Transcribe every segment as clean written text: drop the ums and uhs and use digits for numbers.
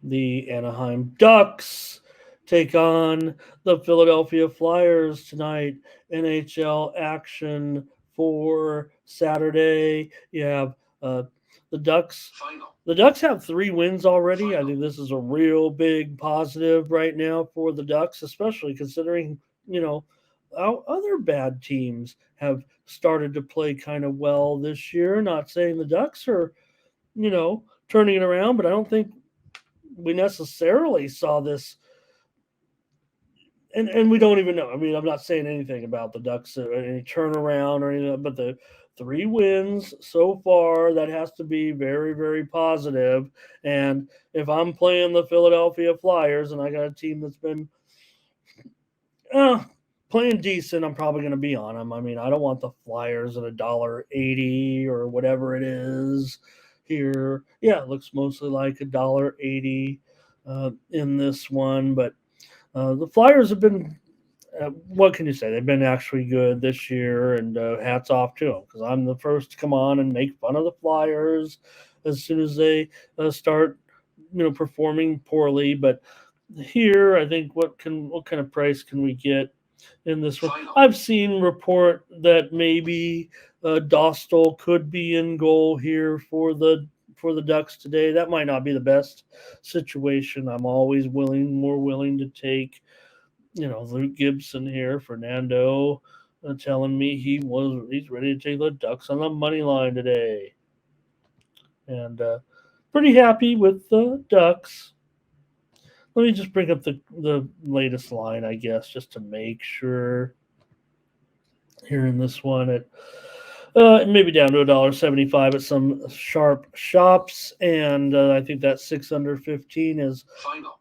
The Anaheim Ducks take on the Philadelphia Flyers tonight. NHL action for Saturday. You have the Ducks. The Ducks have 3 wins already. I think this is a real big positive right now for the Ducks, especially considering, how other bad teams have started to play kind of well this year. Not saying the Ducks are, turning it around, but I don't think we necessarily saw this, and we don't even know. I mean, I'm not saying anything about the Ducks, any turnaround or anything, but the 3 wins so far, that has to be very, very positive. And if I'm playing the Philadelphia Flyers and I got a team that's been uh, playing decent, I'm probably going to be on them. I mean, I don't want the Flyers at $1.80 or whatever it is here. Yeah, it looks mostly like $1.80 in this one, but the Flyers have been, what can you say? They've been actually good this year, and hats off to them, because I'm the first to come on and make fun of the Flyers as soon as they start, performing poorly. But here, I think what kind of price can we get in this one? I've seen report that maybe Dostal could be in goal here for the Ducks today. That might not be the best situation. I'm always more willing to take, Luke Gibson here, Fernando, telling me he's ready to take the Ducks on the money line today, and pretty happy with the Ducks. Let me just bring up the latest line, I guess, just to make sure. Here in this one, at maybe down to $1.75 at some sharp shops, and I think that 6 under 15 is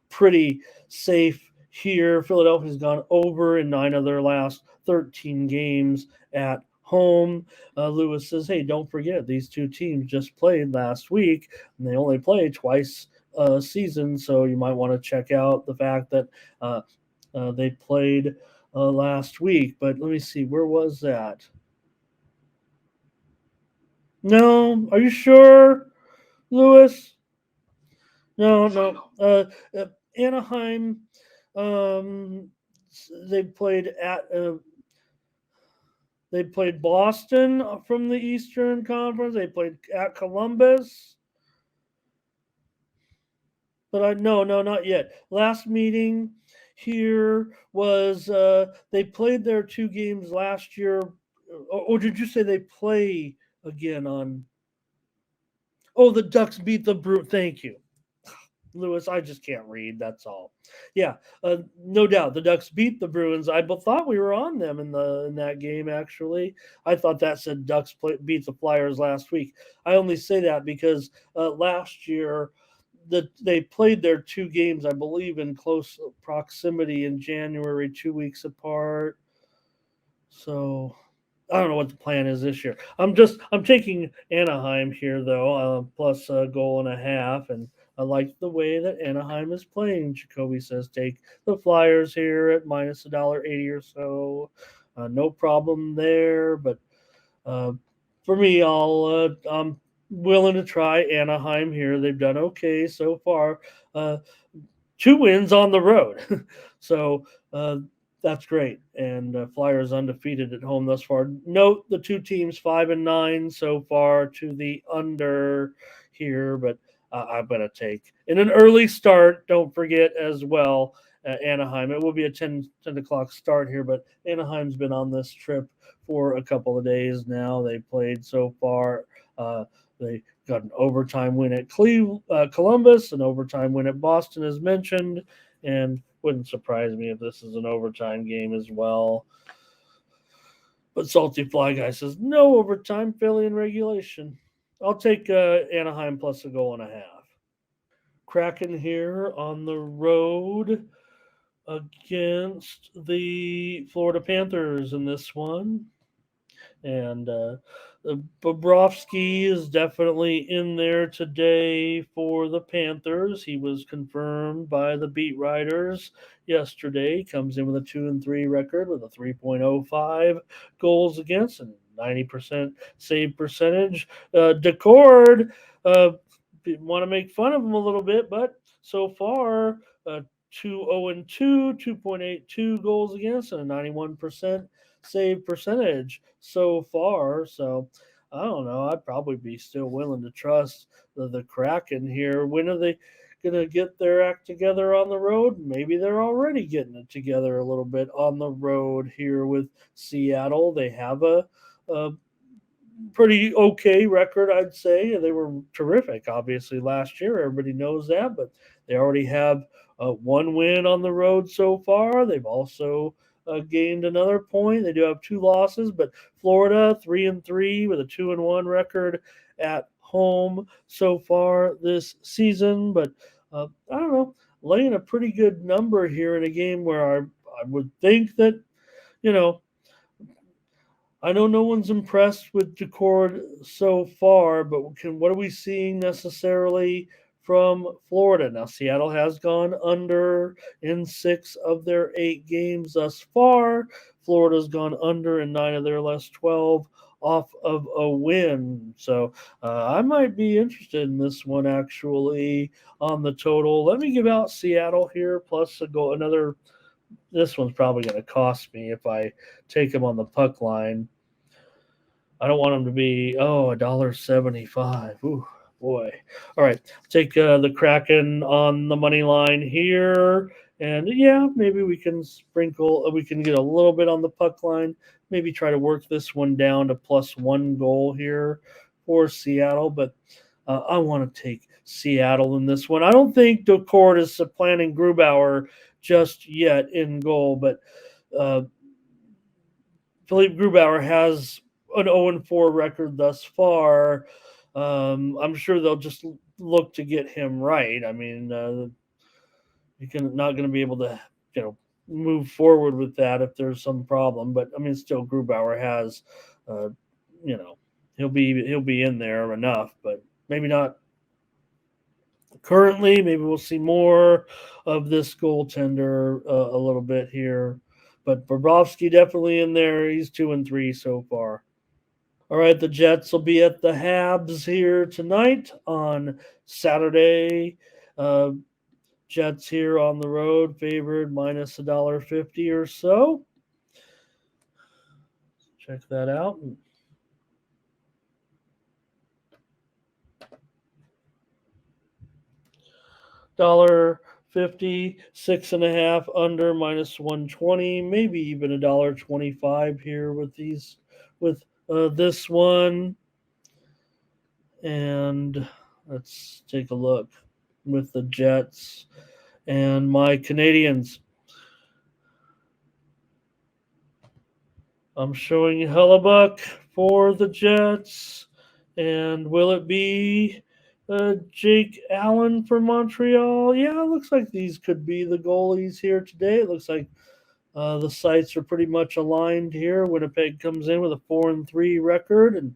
pretty safe here. Philadelphia's gone over in 9 of their last 13 games at home. Lewis says, "Hey, don't forget these two teams just played last week, and they only play twice a season, so you might want to check out the fact that they played last week." But let me see, where was that? No, are you sure, Lewis? No, no. Anaheim. Um, they played at. They played Boston from the Eastern Conference. They played at Columbus. But no, not yet. Last meeting here was they played their 2 games last year. Or did you say they play again on? Oh, the Ducks beat the Bruins. Thank you, Lewis. I just can't read. That's all. Yeah, no doubt the Ducks beat the Bruins. I thought we were on them in that game. Actually, I thought that said beat the Flyers last week. I only say that because last year they played their 2 games, I believe, in close proximity in January, 2 weeks apart. So I don't know what the plan is this year. I'm taking Anaheim here though, plus a goal and a half, and I like the way that Anaheim is playing. Jacoby says take the Flyers here at minus $1.80 or so. No problem there, but uh, for me, I'm willing to try Anaheim here. They've done okay so far. 2 wins on the road, so that's great. And Flyers undefeated at home thus far. Note the 2 teams 5-9 so far to the under here, but I'm going to take in an early start. Don't forget as well. Anaheim. It will be a 10 o'clock start here, but Anaheim's been on this trip for a couple of days now. They played so far. They got an overtime win at Columbus, an overtime win at Boston, as mentioned, and wouldn't surprise me if this is an overtime game as well. But Salty Fly Guy says no overtime, Philly in regulation. I'll take Anaheim plus a goal and a half. Kraken here on the road against the Florida Panthers in this one. And Bobrovsky is definitely in there today for the Panthers. He was confirmed by the beat writers yesterday. Comes in with a 2-3 record with a 3.05 goals against and 90% save percentage. Decord want to make fun of them a little bit, but so far, 2-0-2, 2.82 goals against, and a 91% save percentage so far. So I don't know. I'd probably be still willing to trust the Kraken here. When are they going to get their act together on the road? Maybe they're already getting it together a little bit on the road here with Seattle. They have a pretty okay record, I'd say. They were terrific, obviously, last year. Everybody knows that, but they already have one win on the road so far. They've also gained another point. They do have two losses, but Florida 3-3 with a 2-1 record at home so far this season. But I don't know, laying a pretty good number here in a game where I would think that you know I know no one's impressed with Decord so far, but what are we seeing necessarily from Florida? Now, Seattle has gone under in 6 of their 8 games thus far. Florida's gone under in 9 of their last 12 off of a win. So I might be interested in this one actually on the total. Let me give out Seattle here plus a goal. This one's probably going to cost me if I take him on the puck line. I don't want them to be $1.75. Ooh, boy. All right, take the Kraken on the money line here, and yeah, maybe we can sprinkle. We can get a little bit on the puck line. Maybe try to work this one down to plus 1 goal here for Seattle, but I want to take Seattle in this one. I don't think Decord is supplanting Grubauer just yet in goal, but uh, Philippe Grubauer has an 0-4 record thus far. I'm sure they'll just look to get him right. I mean, you're not going to be able to, move forward with that if there's some problem. But I mean, still, Grubauer has, uh, you know, he'll be in there enough, but maybe not currently. Maybe we'll see more of this goaltender a little bit here. But Bobrovsky definitely in there. He's 2-3 so far. All right, the Jets will be at the Habs here tonight on Saturday. Uh, Jets here on the road, favored minus $1.50 or so. Check that out. $1.50, 6.5 under minus 120, maybe even $1.25 here with this one. And let's take a look with the Jets and my Canadiens. I'm showing Hellebuck for the Jets. And will it be Jake Allen for Montreal? Yeah, it looks like these could be the goalies here today. It looks like the sites are pretty much aligned here. Winnipeg comes in with a 4-3 record, and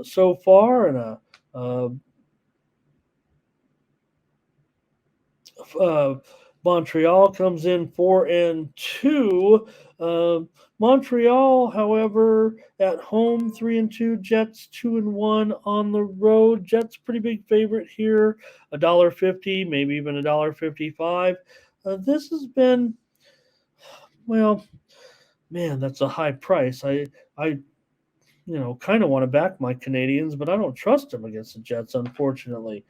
so far, and Montreal comes in 4-2. Montreal, however, at home 3-2. Jets 2-1 on the road. Jets pretty big favorite here, $1.50, maybe even $1.55. This has been, well, man, that's a high price. I kind of want to back my Canadiens, but I don't trust them against the Jets, unfortunately.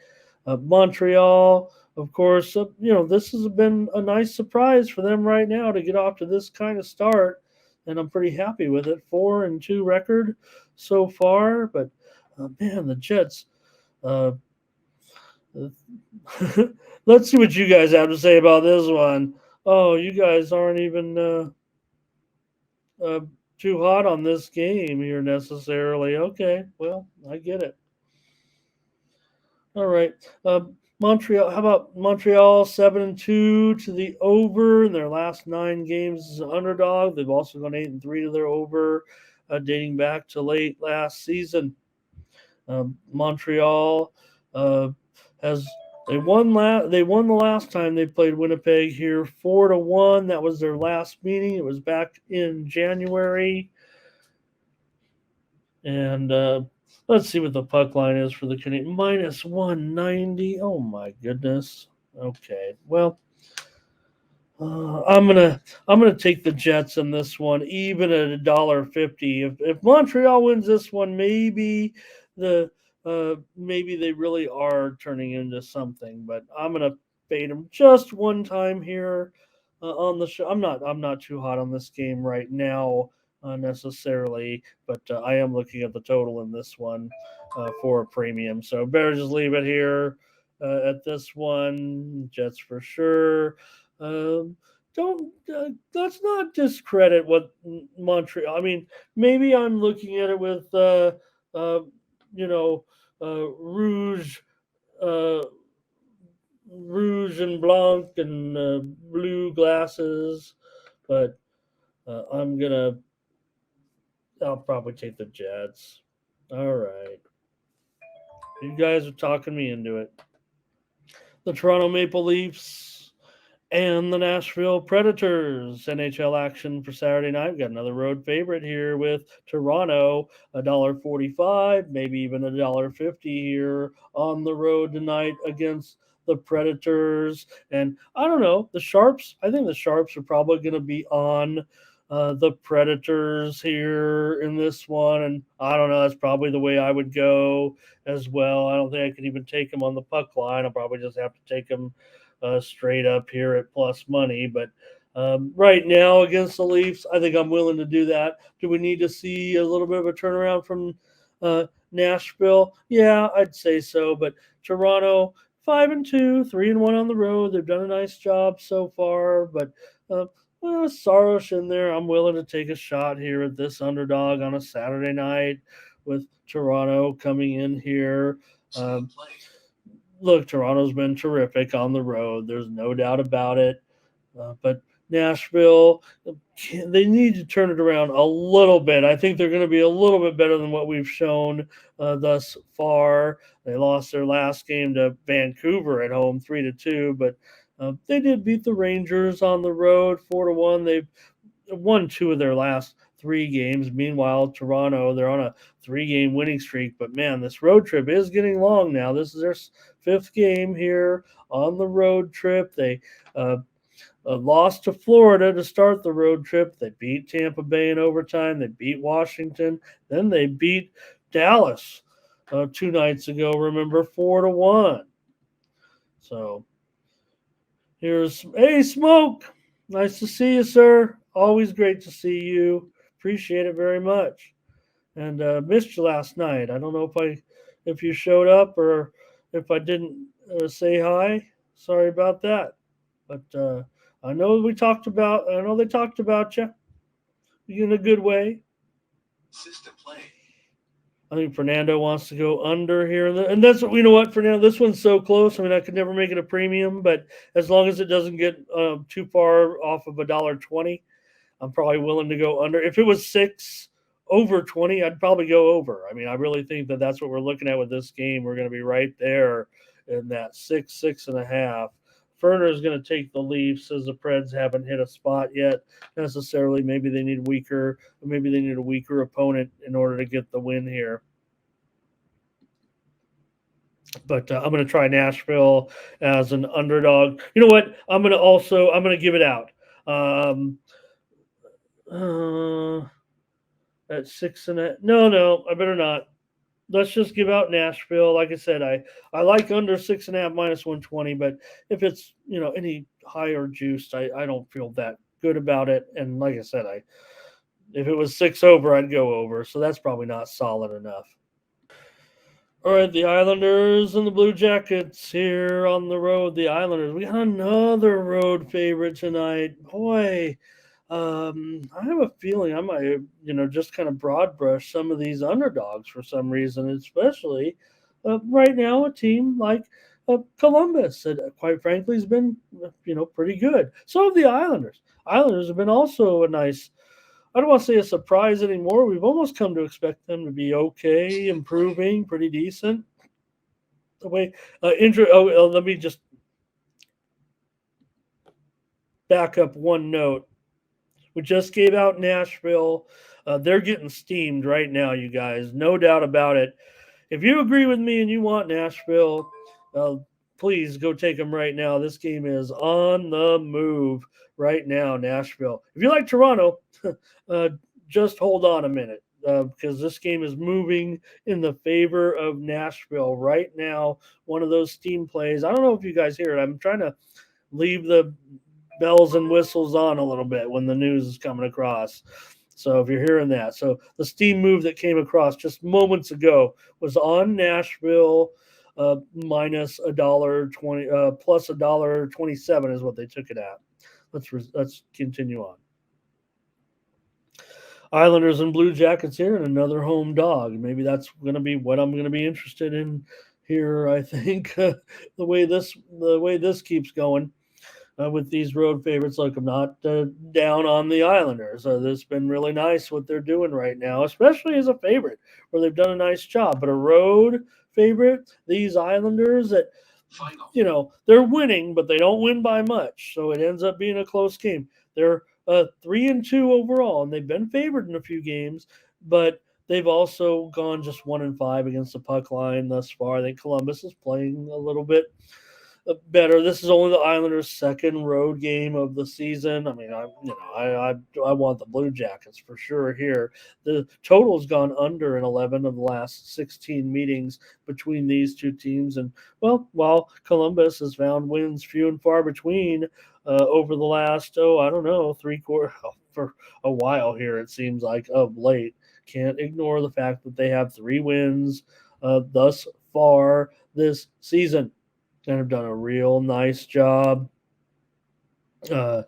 Montreal, of course, this has been a nice surprise for them right now to get off to this kind of start, and I'm pretty happy with it. 4-2 record so far, but man, the Jets. Uh, let's see what you guys have to say about this one. Oh, you guys aren't even too hot on this game here necessarily. Okay, well, I get it. All right. Montreal. How about Montreal 7-2 to the over in their last 9 games as an underdog? They've also gone 8-3 to their over, dating back to late last season. Montreal has they won the last time they played Winnipeg here 4-1. That was their last meeting. It was back in January. And Let's see what the puck line is for the Canadiens. Minus 190. Oh my goodness. Okay. Well, I'm gonna take the Jets in this one, even at $1.50. If Montreal wins this one, the maybe they really are turning into something. But I'm gonna fade them just one time here on the show. I'm not too hot on this game right now necessarily, but I am looking at the total in this one for a premium. So better just leave it here at this one. Jets for sure. Um, don't let's not discredit what Montreal. I mean, maybe I'm looking at it with uh, you know rouge, uh, rouge and blanc and blue glasses, but I'll probably take the Jets. All right, you guys are talking me into it. The Toronto Maple Leafs and the Nashville Predators. NHL action for Saturday night. We've got another road favorite here with Toronto, $1.45, maybe even $1.50 here on the road tonight against the Predators. And I don't know, the Sharps. I think the Sharps are probably going to be on the Predators here in this one. And I don't know, that's probably the way I would go as well. I don't think I can even take them on the puck line. I'll probably just have to take them straight up here at plus money. But right now against the Leafs, I think I'm willing to do that. Do we need to see a little bit of a turnaround from Nashville? Yeah, I'd say so. But Toronto, 5-2, 3-1 on the road. They've done a nice job so far. But uh, Saros in there. I'm willing to take a shot here at this underdog on a Saturday night with Toronto coming in here. Look, Toronto's been terrific on the road. There's no doubt about it. But Nashville, they need to turn it around a little bit. I think they're going to be a little bit better than what we've shown thus far. They lost their last game to Vancouver at home, 3-2, but they did beat the Rangers on the road, 4-1. They've won two of their last three games. Meanwhile, Toronto, they're on a three-game winning streak. But man, this road trip is getting long now. This is their fifth game here on the road trip. They lost to Florida to start the road trip. They beat Tampa Bay in overtime. They beat Washington. Then they beat Dallas 2 nights ago. Remember, 4-1. So here's Smoke. Nice to see you, sir. Always great to see you. Appreciate it very much. And missed you last night. I don't know if you showed up or if I didn't say hi. Sorry about that. But I know we talked about. I know they talked about you in a good way. System play. I think Fernando wants to go under here, and that's what you know. What Fernando, this one's so close. I mean, I could never make it a premium, but as long as it doesn't get too far off of $1.20, I'm probably willing to go under. If it was six over 20, I'd probably go over. I mean, I really think that that's what we're looking at with this game. We're going to be right there in that 6.5. Ferner is going to take the Leafs as the Preds haven't hit a spot yet necessarily. Maybe they need a weaker opponent in order to get the win here. But I'm going to try Nashville as an underdog. You know what? I'm going to give it out. At 6.5. No, I better not. Let's just give out Nashville. Like I said, I like under 6.5 minus 120, but if it's any higher juiced, I don't feel that good about it. And like I said, if it was 6 over, I'd go over. So that's probably not solid enough. All right, the Islanders and the Blue Jackets here on the road. The Islanders. We got another road favorite tonight. Boy, I have a feeling I might, just kind of broad brush some of these underdogs for some reason, especially right now, a team like Columbus that, quite frankly, has been, pretty good. So have the Islanders. Islanders have been also a nice. I don't want to say a surprise anymore. We've almost come to expect them to be okay, improving, pretty decent. The way let me just back up one note. We just gave out Nashville They're getting steamed right now, you guys. No doubt about it. If you agree with me and you want Nashville, uh, please go take them right now. This game is on the move right now, Nashville. If you like Toronto, uh, just hold on a minute because this game is moving in the favor of Nashville right now. One of those steam plays. I don't know if you guys hear it. I'm trying to leave the bells and whistles on a little bit when the news is coming across. So if you're hearing that, so the steam move that came across just moments ago was on Nashville minus $1.20 plus $1.27 is what they took it at. Let's continue on. Islanders and Blue Jackets here, and another home dog. Maybe that's going to be what I'm going to be interested in here. I think the way this keeps going. With these road favorites. Look, I'm not down on the Islanders. This has been really nice what they're doing right now, especially as a favorite, where they've done a nice job. But a road favorite, these Islanders that, they're winning, but they don't win by much. So it ends up being a close game. They're 3-2 overall, and they've been favored in a few games, but they've also gone just 1-5 against the puck line thus far. I think Columbus is playing a little bit better. This is only the Islanders' second road game of the season. I mean, I want the Blue Jackets for sure here. The total's gone under in 11 of the last 16 meetings between these two teams, and while Columbus has found wins few and far between over the last three quarters for a while here. It seems like of late. Can't ignore the fact that they have 3 wins thus far this season. And have done a real nice job. The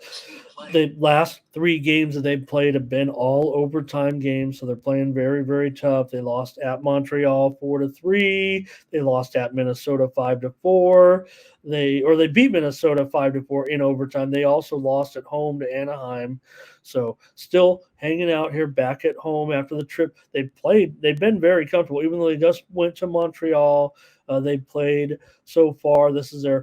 last 3 games that they've played have been all overtime games, so they're playing very, very tough. They lost at Montreal 4-3. They lost at Minnesota 5-4. They beat Minnesota 5-4 in overtime. They also lost at home to Anaheim. So still hanging out here back at home after the trip. They've been very comfortable, even though they just went to Montreal. They've played so far. This is their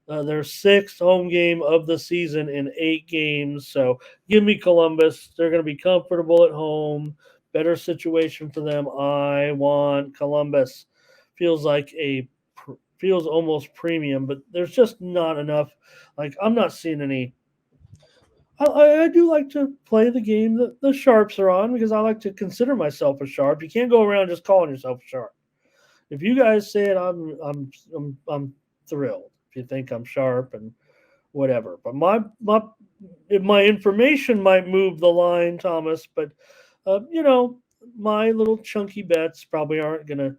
their 6th home game of the season in 8 games. So give me Columbus. They're going to be comfortable at home. Better situation for them. I want Columbus. Feels almost premium, but there's just not enough. Like, I'm not seeing any. I do like to play the game that the sharps are on because I like to consider myself a sharp. You can't go around just calling yourself a sharp. If you guys say it, I'm thrilled. If you think I'm sharp and whatever, but my information might move the line, Thomas. But my little chunky bets probably aren't gonna,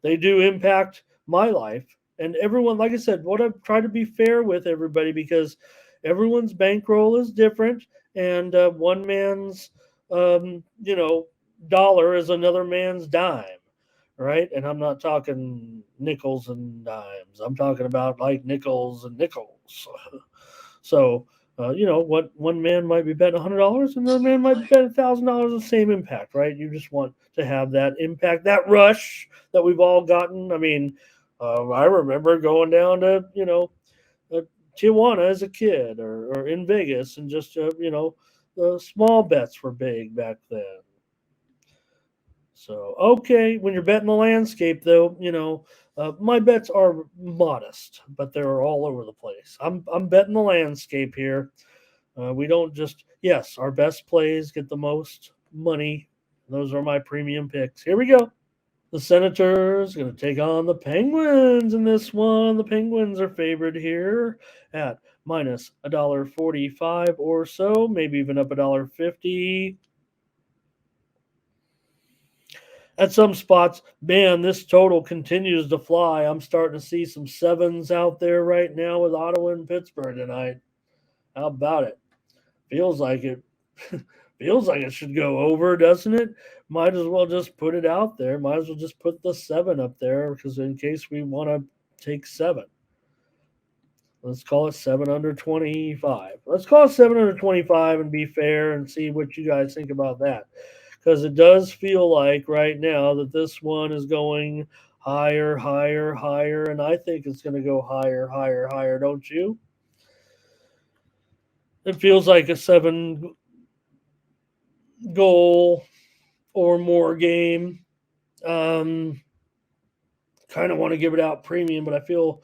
they do impact my life and everyone. Like I said, what I've tried to be fair with everybody because everyone's bankroll is different, and one man's dollar is another man's dime, right? And I'm not talking nickels and dimes. I'm talking about like nickels and nickels. So, what one man might be betting $100, another man might bet $1,000. The same impact, right? You just want to have that impact, that rush that we've all gotten. I mean, I remember going down to Tijuana as a kid, or in Vegas, and just the small bets were big back then. So, okay, when you're betting the landscape, though, my bets are modest, but they're all over the place. I'm betting the landscape here. We don't just our best plays get the most money. Those are my premium picks. Here we go. The Senators going to take on the Penguins in this one. The Penguins are favored here at minus $1.45 or so, maybe even up $1.50. At some spots, man, this total continues to fly. I'm starting to see some 7s out there right now with Ottawa and Pittsburgh tonight. How about it? Feels like it. Feels like it should go over, doesn't it? Might as well just put it out there. Might as well just put the 7 up there because in case we want to take 7. Let's call it 7 under 25. Let's call it 7 under 25 and be fair and see what you guys think about that. Because it does feel like right now that this one is going higher, higher, higher, and I think it's going to go higher, higher, higher, don't you? It feels like a 7 goal or more game. Um, Kind of want to give it out premium, but I feel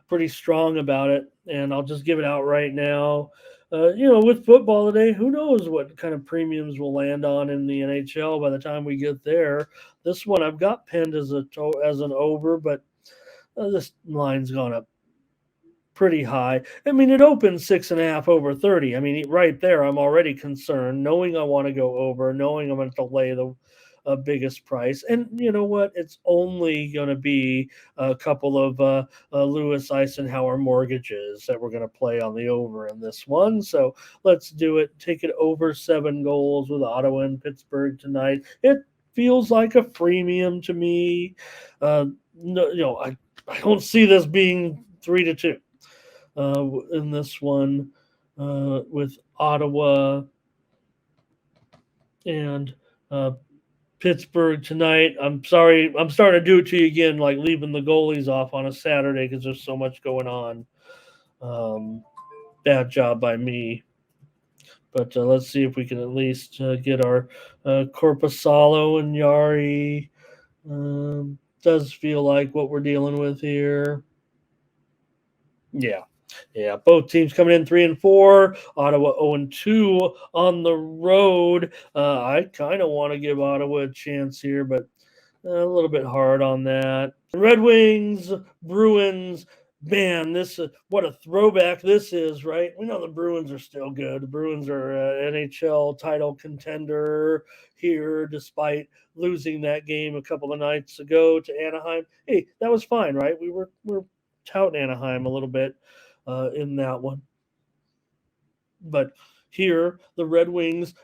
pretty strong about it, and I'll just give it out right now. With football today, who knows what kind of premiums we'll land on in the NHL by the time we get there. This one I've got pinned as as an over, but this line's gone up pretty high. I mean, it opened 6.5 over 30. I mean, right there, I'm already concerned, knowing I want to go over, knowing I'm going to lay the biggest price. And you know what? It's only going to be a couple of Lewis Eisenhower mortgages that we're going to play on the over in this one. So let's do it. Take it over 7 goals with Ottawa and Pittsburgh tonight. It feels like a freemium to me. No, I don't see this being 3-2 in this one with Ottawa and Pittsburgh tonight. I'm sorry, I'm starting to do it to you again, like leaving the goalies off on a Saturday because there's so much going on. Bad job by me. But let's see if we can at least get our Corpusalo and Yari. Does feel like what we're dealing with here. Yeah. Yeah, both teams coming in 3-4. Ottawa 0-2 on the road. I kind of want to give Ottawa a chance here, but a little bit hard on that. Red Wings, Bruins. Man, this what a throwback this is, right? We know the Bruins are still good. The Bruins are NHL title contender here, despite losing that game a couple of nights ago to Anaheim. Hey, that was fine, right? We're touting Anaheim a little bit in that one. But here, the Red Wings,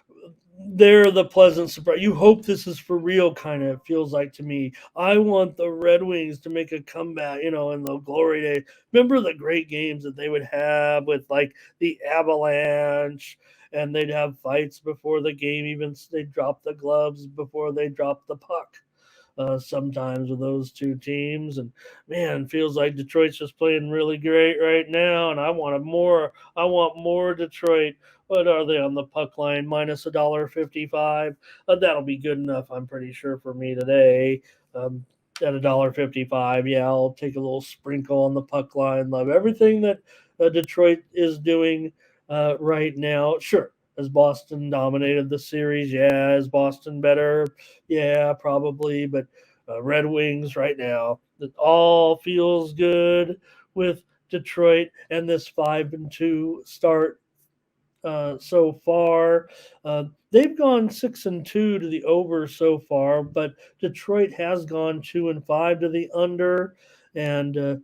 they're the pleasant surprise. You hope this is for real, kind of feels like to me. I want the Red Wings to make a comeback, in the glory days. Remember the great games that they would have with like the Avalanche, and they'd have fights before the game, even they'd drop the gloves before they drop the puck. Sometimes with those two teams. And man, feels like Detroit's just playing really great right now. And I want more. I want more Detroit. What are they on the puck line? Minus $1.55. That'll be good enough, I'm pretty sure, for me today. At $1.55, yeah, I'll take a little sprinkle on the puck line. Love everything that Detroit is doing right now. Sure, has Boston dominated the series? Yeah. Is Boston better? Yeah, probably. But Red Wings right now, it all feels good with Detroit and this 5-2 start so far. They've gone 6-2 to the over so far, but Detroit has gone 2-5 to the under. And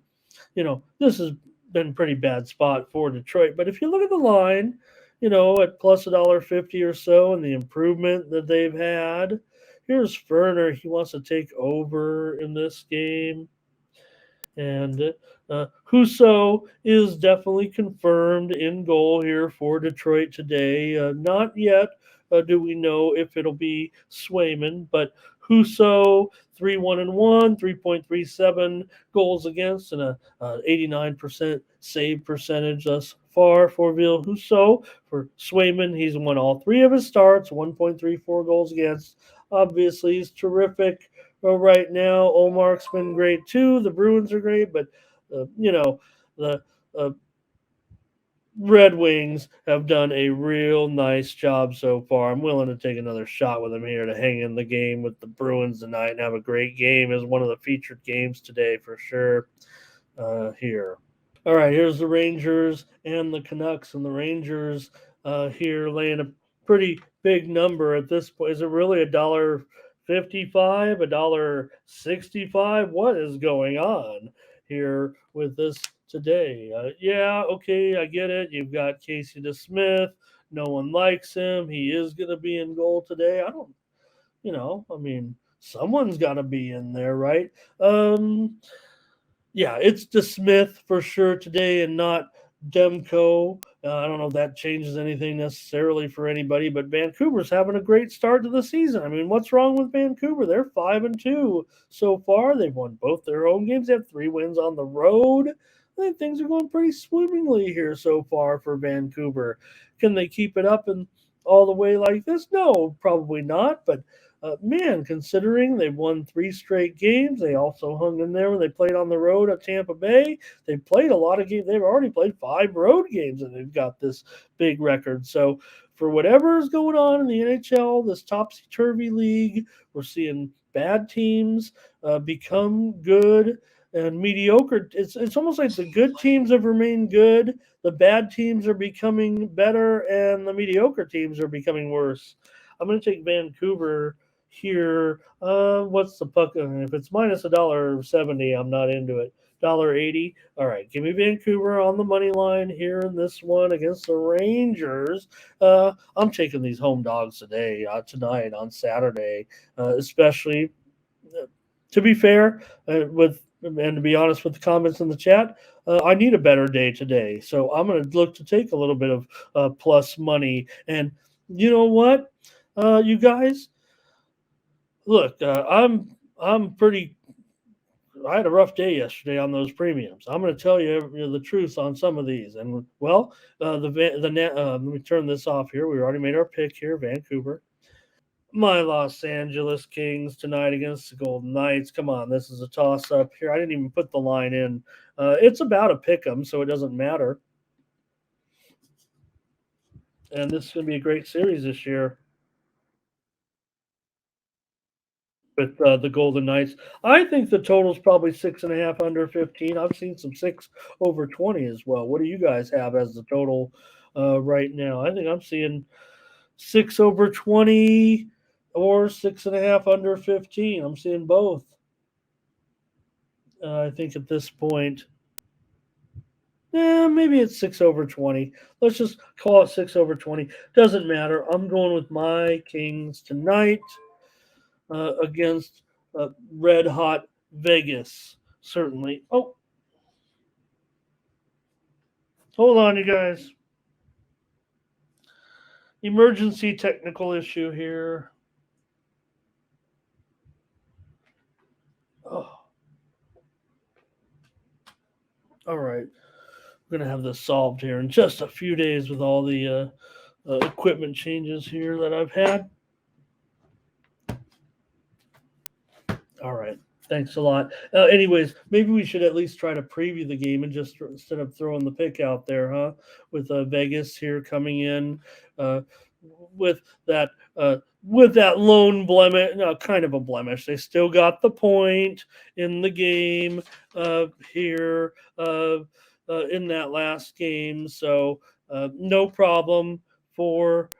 this has been a pretty bad spot for Detroit. But if you look at the line, at plus $1.50 or so, and the improvement that they've had, here's Ferner. He wants to take over in this game. And Husso is definitely confirmed in goal here for Detroit today. Not yet do we know if it'll be Swayman, but Husso 3-1-1, 3.37 goals against, and a 89% save percentage thus far for Ville Husso. For Swayman, he's won all 3 of his starts, 1.34 goals against. Obviously, he's terrific. Well, right now, Olmark's been great too. The Bruins are great, but the Red Wings have done a real nice job so far. I'm willing to take another shot with them here to hang in the game with the Bruins tonight and have a great game as one of the featured games today for sure. Here. All right, here's the Rangers and the Canucks, and the Rangers here laying a pretty big number at this point. Is it really $1.55, $1.65? What is going on here with this today? Yeah, okay, I get it. You've got Casey DeSmith. No one likes him. He is going to be in goal today. I don't, I mean, someone's got to be in there, right? Yeah, it's DeSmith for sure today and not Demko. I don't know if that changes anything necessarily for anybody, but Vancouver's having a great start to the season. I mean, what's wrong with Vancouver? They're 5-2 so far. They've won both their home games. They have 3 wins on the road. I think things are going pretty swimmingly here so far for Vancouver. Can they keep it up? And all the way like this? No, probably not. But man, considering they've won 3 straight games, they also hung in there when they played on the road at Tampa Bay. They played a lot of games. They've already played 5 road games, and they've got this big record. So for whatever is going on in the NHL, this topsy turvy league, we're seeing bad teams become good and mediocre. It's almost like the good teams have remained good, the bad teams are becoming better, and the mediocre teams are becoming worse. I'm going to take Vancouver here. What's the puck? If it's minus $1.70, I'm not into it. $1.80. All right, give me Vancouver on the money line here in this one against the Rangers. I'm taking these home dogs today, tonight on Saturday, especially. To be fair, with and to be honest with the comments in the chat, I need a better day today, so I'm going to look to take a little bit of plus money. And you know what, you guys, look, I'm pretty. I had a rough day yesterday on those premiums. I'm going to tell you, the truth on some of these. And well, let me turn this off here. We already made our pick here, Vancouver. My Los Angeles Kings tonight against the Golden Knights. Come on, this is a toss up here. I didn't even put the line in. It's about a pick 'em, so it doesn't matter. And this is going to be a great series this year with the Golden Knights. I think the total's probably 6.5 under 15. I've seen some 6 over 20 as well. What do you guys have as the total right now? I think I'm seeing 6 over 20 or 6.5 under 15. I'm seeing both. I think at this point, maybe it's 6 over 20. Let's just call it 6 over 20. Doesn't matter. I'm going with my Kings tonight against red hot Vegas. Certainly. Oh, hold on, you guys. Emergency technical issue here. Oh, all right. We're going to have this solved here in just a few days with all the equipment changes here that I've had. All right. Thanks a lot. Anyways, maybe we should at least try to preview the game and just instead of throwing the pick out there, huh? With Vegas here coming in uh, with that lone blemish, no, kind of a blemish. They still got the point in the game here in that last game, so no problem for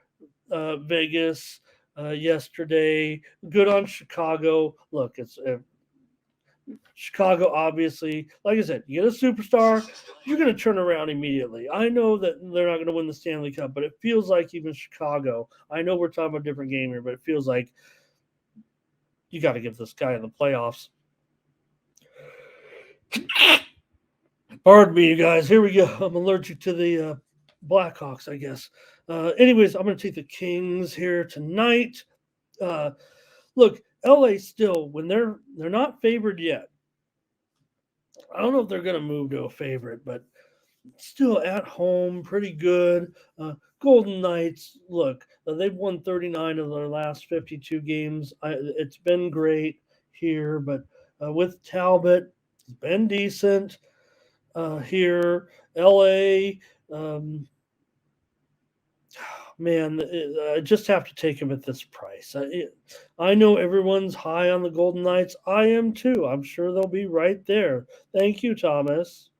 Vegas yesterday. Good on Chicago. Look, it's Chicago, obviously. Like I said, you get a superstar, you're going to turn around immediately. I know that they're not going to win the Stanley Cup, but it feels like even Chicago. I know we're talking about a different game here, but it feels like you got to give this guy in the playoffs. Pardon me, you guys. Here we go. I'm allergic to the Blackhawks, I guess. Anyways, I'm going to take the Kings here tonight. Look, LA still, when they're not favored yet. I don't know if they're going to move to a favorite, but still at home, pretty good. Golden Knights, look, they've won 39 of their last 52 games. It's been great here, but with Talbot, it's been decent here. LA, man, I just have to take him at this price. I know everyone's high on the Golden Knights. I am too. I'm sure they'll be right there. Thank you, Thomas.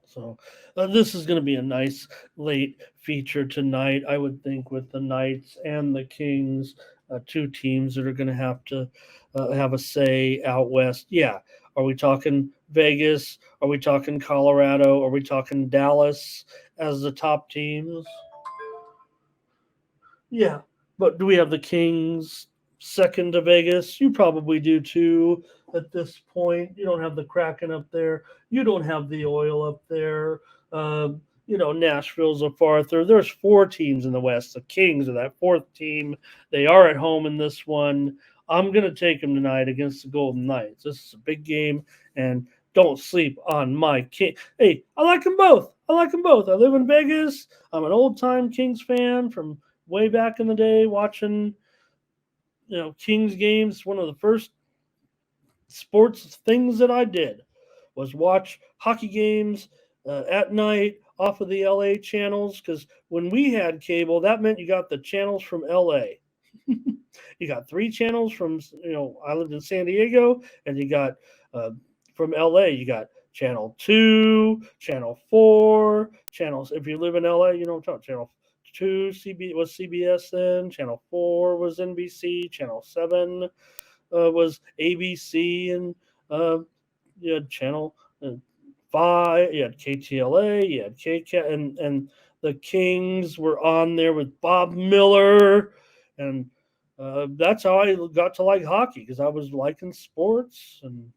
So this is going to be a nice late feature tonight, I would think, with the Knights and the Kings, 2 teams that are going to have a say out west. Yeah, are we talking Vegas? Are we talking Colorado? Are we talking Dallas as the top teams? Yeah, but do we have the Kings second to Vegas? You probably do too at this point. You don't have the Kraken up there. You don't have the Oil up there. Nashville's a far third. There's 4 teams in the West. The Kings are that 4th team. They are at home in this one. I'm going to take them tonight against the Golden Knights. This is a big game, and don't sleep on my King. Hey, I like them both. I live in Vegas. I'm an old time Kings fan from way back in the day, watching Kings games. One of the first sports things that I did was watch hockey games at night off of the LA channels, because when we had cable, that meant you got the channels from LA. You got 3 channels from, I lived in San Diego, and you got from LA, you got channel 2, channel 4, channels. If you live in LA, you know what I'm talking. Channel 2 was CBS then, channel 4 was NBC, channel 7 was ABC, and you had channel 5, you had KTLA, you had KCAT, and the Kings were on there with Bob Miller, and that's how I got to like hockey, because I was liking sports, and